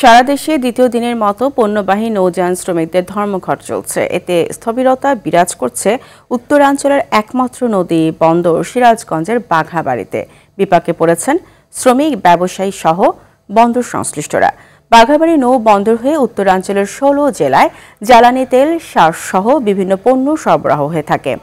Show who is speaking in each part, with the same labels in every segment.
Speaker 1: সারা দেশে দ্বিতীয় দিনের মতো পণ্যবাহী নৌযান শ্রমিকদের ধর্মঘট চলছে। এতে স্থবিরতা বিরাজ করছে উত্তরাঞ্চলের একমাত্র নদী বন্দর সিরাজগঞ্জের বাঘাবাড়িতে। বিপাকে পড়েছেন শ্রমিক, ব্যবসায়ী সহ বন্দর সংশ্লিষ্টরা। বাঘাবাড়ি নৌ বন্দর হয়ে উত্তরাঞ্চলের ১৬ জেলায় জ্বালানি তেল, সার সহ বিভিন্ন পণ্য সরবরাহ হয়ে থাকে।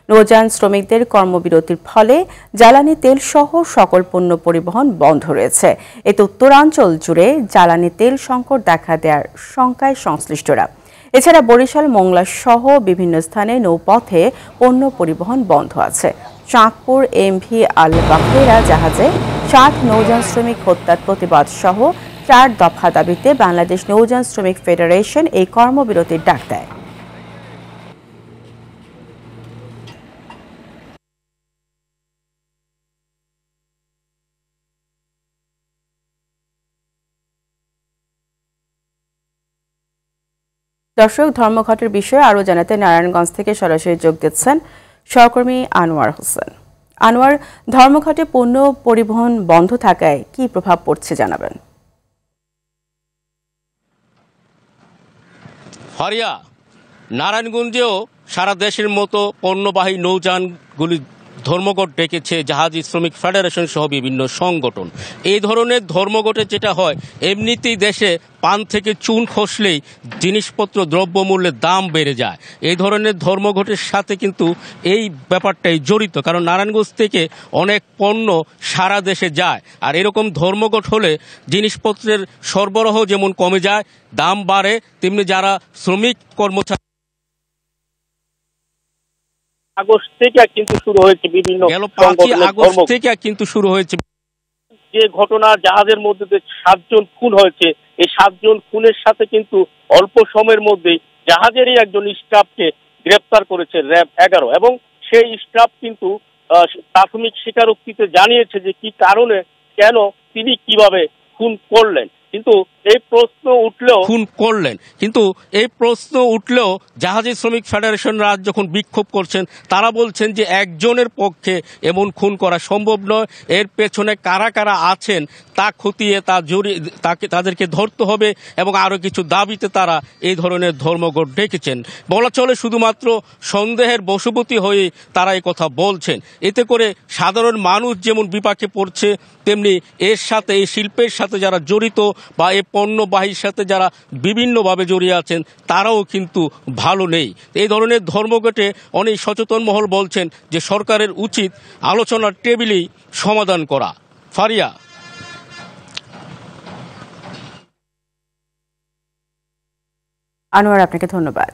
Speaker 1: নৌযান শ্রমিকদের কর্মবিরতির ফলে জ্বালানি তেল সহ সকল পণ্য পরিবহন বন্ধ রয়েছে। এতে উত্তরাঞ্চল জুড়ে জ্বালানি তেল সংকট দেখা দেওয়ার শঙ্কায় সংশ্লিষ্টরা। এছাড়া বরিশাল, মোংলা সহ বিভিন্ন স্থানে নৌপথে পণ্য পরিবহন বন্ধ আছে। চাঁদপুর এমভি আল বাখেরা জাহাজে ৬০ নৌযান শ্রমিক হত্যার প্রতিবাদ সহ ৪ দফা দাবিতে বাংলাদেশ নৌযান শ্রমিক ফেডারেশন এই কর্মবিরতির ডাক দেয়। দর্শক, ধর্মঘটের বিষয়ে আরও জানাতে নারায়ণগঞ্জ থেকে সরাসরি যোগ দিচ্ছেন সহকর্মী আনোয়ার হোসেন। আনোয়ার, ধর্মঘটে পণ্য পরিবহন বন্ধ থাকায় কি প্রভাব পড়ছে জানাবেন।
Speaker 2: ফারিয়া, নারায়ণগঞ্জেও সারা দেশের মতো পণ্যবাহী নৌযানগুলি ধর্মঘট ডেকেছে জাহাজি শ্রমিক ফেডারেশন সহ বিভিন্ন সংগঠন। এই ধরনের ধর্মঘটে যেটা হয়, এমনিতেই দেশে পান থেকে চুন খসলেই জিনিসপত্র দ্রব্যমূল্যের দাম বেড়ে যায়। এই ধরনের ধর্মঘটের সাথে কিন্তু এই ব্যাপারটাই জড়িত, কারণ নারায়ণগঞ্জ থেকে অনেক পণ্য সারা দেশে যায়। আর এরকম ধর্মঘট হলে জিনিসপত্রের সরবরাহ যেমন কমে যায়, দাম বাড়ে, তেমনি যারা শ্রমিক কর্মচারী
Speaker 3: আগস্ট থেকে কিন্তু শুরু হয়েছে বিভিন্ন
Speaker 2: গেল ৫ই আগস্ট থেকে কিন্তু শুরু হয়েছে
Speaker 3: যে ঘটনা, জাহাজের মধ্যে যে ৭ জন খুন হয়েছে, এই ৭ জন খুনের সাথে কিন্তু অল্প সময়ের মধ্যেই জাহাজেরই একজন স্টাফকে গ্রেফতার করেছে র্যাব ১১ এবং সেই স্টাফ কিন্তু প্রাথমিক স্বীকারোক্তিতে জানিয়েছে যে কি কারণে, কেন তিনি কিভাবে খুন করলেন। কিন্তু এই প্রশ্ন উঠলেও জাহাজি শ্রমিক ফেডারেশনরা যখন বিক্ষোভ করছেন, তারা বলছেন যে একজনের পক্ষে এমন খুন করা সম্ভব নয়। এর পেছনে কারা কারা আছেন তা খতিয়ে তাদেরকে ধরতে হবে এবং আরো কিছু দাবিতে তারা এই ধরনের ধর্মঘট ডেকেছেন। বলা চলে শুধুমাত্র সন্দেহের বশবর্তী হয়ে তারা এই কথা বলছেন। এতে করে সাধারণ মানুষ যেমন বিপাকে পড়ছে, তেমনি এর সাথে, এই শিল্পের সাথে যারা জড়িত বা এই পণ্যবাহীর সাথে যারা বিভিন্নভাবে জড়িয়ে আছেন, তারাও কিন্তু ভালো নেই। এই ধরনের ধর্মঘটে অনেক সচেতন মহল বলছেন যে সরকারের উচিত আলোচনার টেবিলেই সমাধান করা। ফারিয়া।
Speaker 1: আনোয়ার, আপনাকে ধন্যবাদ।